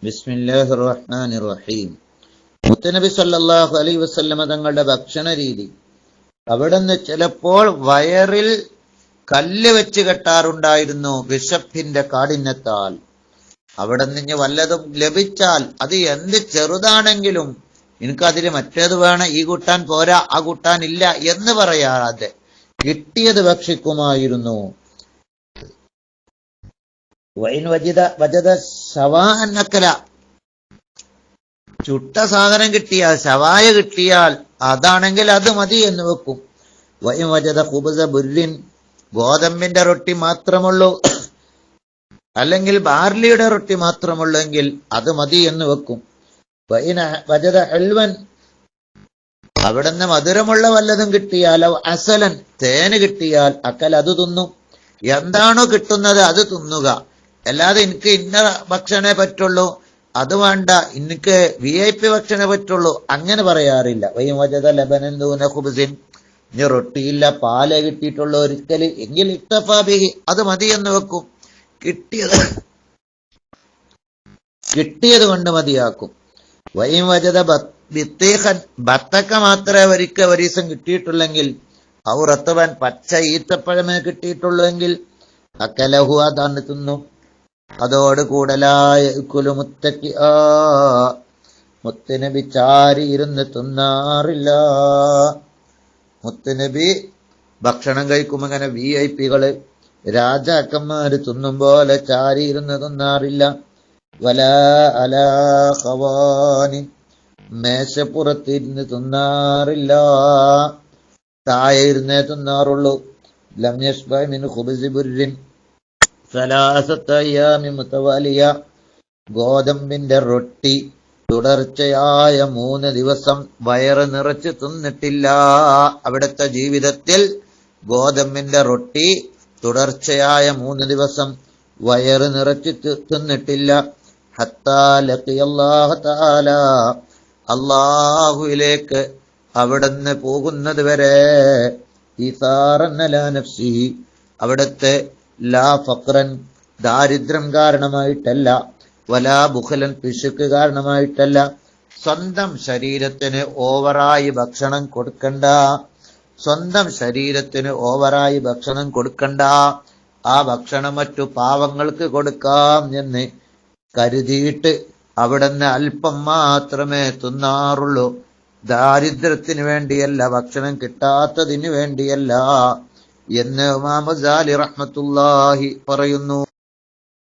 ബിസ്മില്ലാഹിർ റഹ്മാനിർ റഹീം. മുത്തനബി സല്ലല്ലാഹു അലൈഹി വസല്ലമ തങ്ങളുടെ ഭക്ഷണ രീതി, അവിടുന്ന് ചിലപ്പോൾ വയറിൽ കല്ല് വെച്ച് കെട്ടാറുണ്ടായിരുന്നു വിശപ്പിന്റെ കാഠിന്യത്താൽ. അവിടെ നിന്ന് വല്ലതും ലഭിച്ചാൽ അത് എന്ത് ചെറുതാണെങ്കിലും എനിക്കതിൽ മറ്റേത് വേണം, ഈ കൂട്ടാൻ പോരാ, ആ കൂട്ടാൻ ഇല്ല എന്ന് പറയാതെ കിട്ടിയത് ഭക്ഷിക്കുമായിരുന്നു. ചുട്ട സാധനം കിട്ടിയാൽ, ശവായ കിട്ടിയാൽ അതാണെങ്കിൽ അത് മതി എന്ന് വെക്കും. വൈൻ വജദ ഖുബ്സ ബുർരിൻ, ഗോതമ്പിന്റെ റൊട്ടി മാത്രമുള്ളൂ, അല്ലെങ്കിൽ ബാർലിയുടെ റൊട്ടി മാത്രമുള്ളൂ എങ്കിൽ അത് മതി എന്ന് വെക്കും. വൈൻ വജദ ഹൽവൻ, അവിടുന്ന് മധുരമുള്ള വല്ലതും കിട്ടിയാൽ, അസലൻ, തേന് കിട്ടിയാൽ അക്കൽ അത് തിന്നും. എന്താണോ കിട്ടുന്നത് അത് തിന്നുക, അല്ലാതെ എനിക്ക് ഇന്ന ഭക്ഷണേ പറ്റുള്ളൂ, അത് വേണ്ട, എനിക്ക് VIP ഭക്ഷണേ പറ്റുള്ളൂ, അങ്ങനെ പറയാറില്ല. വൈൻ വജദ ലബനൻ ദൂന ഖുബ്സിൻ, ഇനി റൊട്ടിയില്ല, പാലേ കിട്ടിയിട്ടുള്ള ഒരിക്കൽ എങ്കിൽ ഇക്തഫാ ബിഹി, അത് മതി എന്ന് വെക്കും. കിട്ടിയത് കൊണ്ട് മതിയാക്കും. വൈൻ വജദ ബിത്തീഖൻ, ബത്തക്ക മാത്രമേ ഒരു ദിവസം കിട്ടിയിട്ടുള്ളെങ്കിൽ, ഔ റത്തബൻ, പച്ച ഈത്തപ്പഴമേ കിട്ടിയിട്ടുള്ളൂ എങ്കിൽ അക്കലഹു, അതാണ് തിന്നും. അതോട് കൂടലായ മുത്തുനബി ചാരി ഇരുന്ന് തിന്നാറില്ല. മുത്തുനബി ഭക്ഷണം കഴിക്കുമ്പോ അങ്ങനെ VIP-കള്, രാജാക്കന്മാര് തിന്നും പോലെ ചാരി ഇരുന്ന് തിന്നാറില്ല. വലാ അലാ ഖവാനി, മേശപ്പുറത്തിരുന്ന് തിന്നാറില്ല, താഴെ ഇരുന്നേ തിന്നാറുള്ളൂ. ലം യശ്ബഅ മിൻ ഖുബ്സി ബുർരിൻ സലാസത്ത അയ്യാമി മുതവാലിയ, ഗോതമ്പിന്റെ റൊട്ടി തുടർച്ചയായ 3 ദിവസം വയറ് നിറച്ച് തിന്നിട്ടില്ല. അവിടുത്തെ ജീവിതത്തിൽ ഗോതമ്പിന്റെ റൊട്ടി തുടർച്ചയായ 3 ദിവസം വയറ് നിറച്ച് തിന്നിട്ടില്ല. ഹത്താ ലഖിയല്ലാഹു തആല, അല്ലാഹുവിലേക്ക് അവിടുന്ന് പോകുന്നത് വരെ. ഈസാറൻ അലാ നഫ്സിഹി, അവിടുത്തെ ലാ ഫഖ്റൻ, ദാരിദ്ര്യം കാരണമായിട്ടല്ല, വലാ ബുഖലൻ, പിശുക്ക് കാരണമായിട്ടല്ല. സ്വന്തം ശരീരത്തിന് ഓവറായി ഭക്ഷണം കൊടുക്കണ്ട, സ്വന്തം ശരീരത്തിന് ഓവറായി ഭക്ഷണം കൊടുക്കണ്ട, ആ ഭക്ഷണം മറ്റു പാവങ്ങൾക്ക് കൊടുക്കാം എന്ന് കരുതിയിട്ട് അവിടുന്ന് അല്പം മാത്രമേ തിന്നാറുള്ളൂ. ദാരിദ്ര്യത്തിന് വേണ്ടിയല്ല, ഭക്ഷണം കിട്ടാത്തതിന് വേണ്ടിയല്ല എന്ന് ഇമാം ഗസാലി റഹ്മത്തുള്ളാഹി പറയുന്നു.